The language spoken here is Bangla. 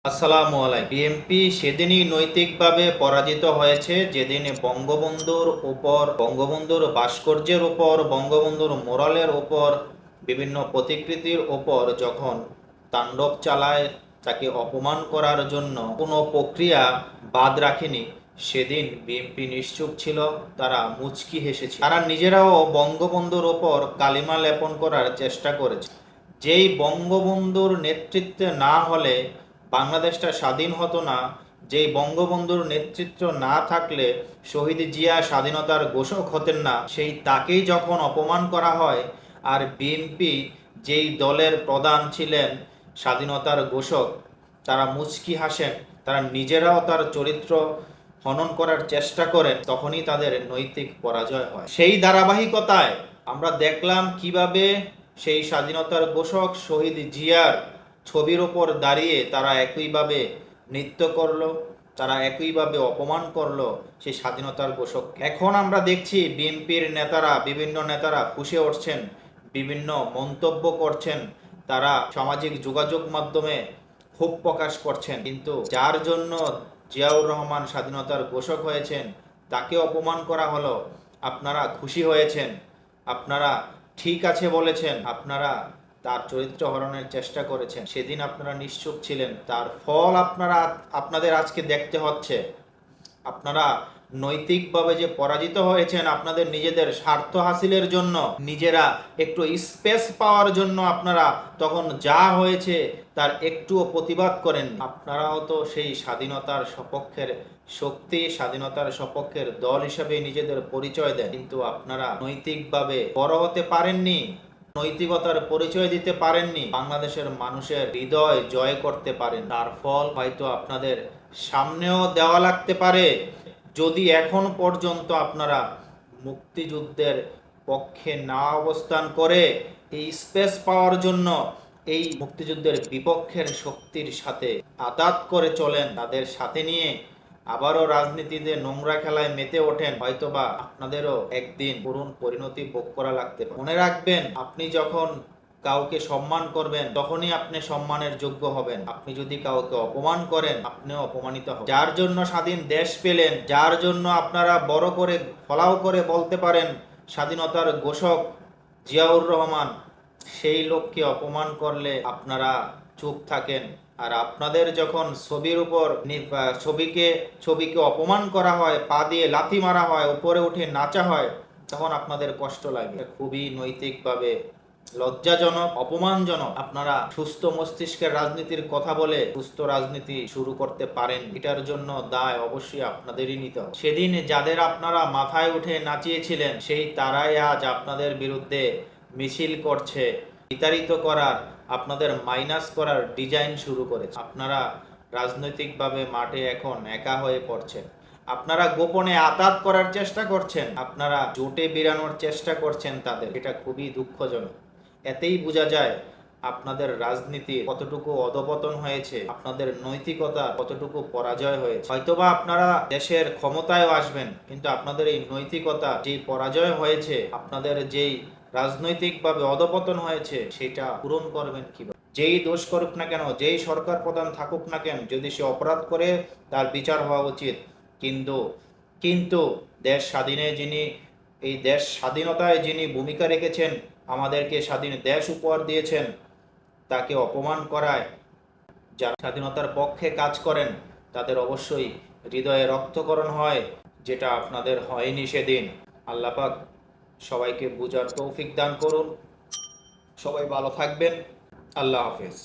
আসসালামু আলাইকুম। বিএনপি সেদিনই নৈতিকভাবে পরাজিত হয়েছে যেদিন বঙ্গবন্ধুর ভাস্কর্যের উপর, বঙ্গবন্ধুর মোরালের উপর, বিভিন্ন প্রতিকৃতির উপর যখন তাণ্ডব চালায়, তাকে অপমান করার জন্য কোনো প্রক্রিয়া বাদ রাখেনি। সেদিন বিএনপি নিশ্চুপ ছিল, তারা মুচকি হেসেছে। তারা নিজেরাও বঙ্গবন্ধুর ওপর কালিমা লেপন করার চেষ্টা করেছে। যেই বঙ্গবন্ধুর নেতৃত্বে না হলে বাংলাদেশটা স্বাধীন হতো না, যেই বঙ্গবন্ধুর নেতৃত্ব না থাকলে শহীদ জিয়া স্বাধীনতার ঘোষক হতেন না, সেই তাকেই যখন অপমান করা হয়, আর বিএনপি যেই দলের প্রধান ছিলেন স্বাধীনতার ঘোষক, তারা মুচকি হাসেন, তারা নিজেরাও তার চরিত্র হনন করার চেষ্টা করেন, তখনই তাদের নৈতিক পরাজয় হয়। সেই ধারাবাহিকতায় আমরা দেখলাম কিভাবে সেই স্বাধীনতার ঘোষক শহীদ জিয়ার ছবির ওপর দাঁড়িয়ে তারা একইভাবে নৃত্য করলো, তারা একইভাবে অপমান করলো সেই স্বাধীনতার ঘোষক। এখন আমরা দেখছি বিএনপির নেতারা, বিভিন্ন নেতারা ফুঁসে উঠছেন, বিভিন্ন মন্তব্য করছেন, তারা সামাজিক যোগাযোগ মাধ্যমে ক্ষোভ প্রকাশ করছেন, কিন্তু যার জন্য জিয়াউর রহমান স্বাধীনতার ঘোষক হয়েছেন তাকে অপমান করা হলো, আপনারা খুশি হয়েছেন, আপনারা ঠিক আছে বলেছেন, আপনারা তার চরিত্র হরণের চেষ্টা করেছেন। সেদিন আপনারা নিশ্চুপ ছিলেন, তার ফল আপনাদের আজকে দেখতে হচ্ছে। আপনারা নৈতিকভাবে যে পরাজিত হয়েছেন, আপনাদের নিজেদের স্বার্থ হাসিলের জন্য, নিজেরা একটু স্পেস পাওয়ার জন্য আপনারা তখন যা হয়েছে তার একটুও প্রতিবাদ করেন। আপনারাও তো সেই স্বাধীনতার সপক্ষের শক্তি, স্বাধীনতার সপক্ষের দল হিসাবে নিজেদের পরিচয় দেন, কিন্তু আপনারা নৈতিকভাবে বড় হতে পারেননি, নৈতিকতার পরিচয় দিতে পারেননি, বাংলাদেশের মানুষের হৃদয় জয় করতে পারেন। তার ফল হয়তো আপনাদের সামনেও দেওয়া লাগতে পারে, যদি এখন পর্যন্ত আপনারা মুক্তিযুদ্ধের পক্ষে না অবস্থান করে এই স্পেস পাওয়ার জন্য এই মুক্তিযুদ্ধের বিপক্ষের শক্তির সাথে আঘাত করে চলেন, তাদের সাথে নিয়ে আবারও রাজনীতিতে নোংরা খেলায় মেতে ওঠেন, হয়তোবা আপনাদেরও একদিন করুণ পরিণতি ভোগ করা লাগতে পারে। মনে রাখবেন, আপনি যখন কাউকে সম্মান করবেন তখনই আপনি সম্মানের যোগ্য হবেন। আপনি যদি কাউকে অপমান করেন, আপনিও অপমানিত হবেন। যার জন্য স্বাধীন দেশ পেলেন, যার জন্য আপনারা বড় করে ফলাও করে বলতে পারেন স্বাধীনতার ঘোষক জিয়াউর রহমান, সেই লোককে অপমান করলে আপনারা চুপ থাকেন। আর আপনাদের যখন ছবির উপর ছবিকে অপমান করা হয়, পা দিয়ে লাথি মারা হয়, উপরে উঠে নাচা হয়, তখন আপনাদের কষ্ট লাগে। খুবই নৈতিকভাবে লজ্জাজনক, অপমানজনক। আপনারা সুস্থ মস্তিষ্কের রাজনীতির কথা বলে সুস্থ রাজনীতি শুরু করতে পারেন, এটার জন্য দায় অবশ্যই আপনাদেরই নিতে হবে। সেদিন যাদের আপনারা মাথায় উঠে নাচিয়েছিলেন, সেই তারাই আজ আপনাদের বিরুদ্ধে মিছিল করছে, বিতাড়িত করার, আপনাদের মাইনাস করার ডিজাইন শুরু করেছে। আপনারা রাজনৈতিকভাবে মাঠে এখন একা হয়ে পড়ছেন, আপনারা গোপনে আঘাত করার চেষ্টা করছেন, আপনারা জোটে বিরানোর চেষ্টা করছেন তাদের। এটা খুবই দুঃখজনক। এতেই বোঝা যায় আপনাদের রাজনীতি কতটুকু অধপতন হয়েছে, আপনাদের নৈতিকতা কতটুকু পরাজয় হয়েছে। হয়তোবা আপনারা দেশের ক্ষমতায়ও আসবেন, কিন্তু আপনাদের এই নৈতিকতা যেই পরাজয় হয়েছে, আপনাদের যেই রাজনৈতিকভাবে অধপতন হয়েছে, সেটা পূরণ করবেন কিভাবে? যেই দোষ করুক না কেন, যেই সরকার প্রধান থাকুক না কেন, যদি সে অপরাধ করে তার বিচার হওয়া উচিত। কিন্তু কিন্তু দেশ স্বাধীনে যিনি, এই দেশ স্বাধীনতায় যিনি ভূমিকা রেখেছেন, আমাদেরকে স্বাধীন দেশ উপহার দিয়েছেন, তাকে অপমান করায় যারা স্বাধীনতার পক্ষে কাজ করেন তাদের অবশ্যই হৃদয়ে রক্তকরণ হয়, যেটা আপনাদের হয়নি সেদিন। আল্লাহ পাক সবাইকে বুঝার তৌফিক দান করুন। সবাই ভালো থাকবেন। আল্লাহ হাফেজ।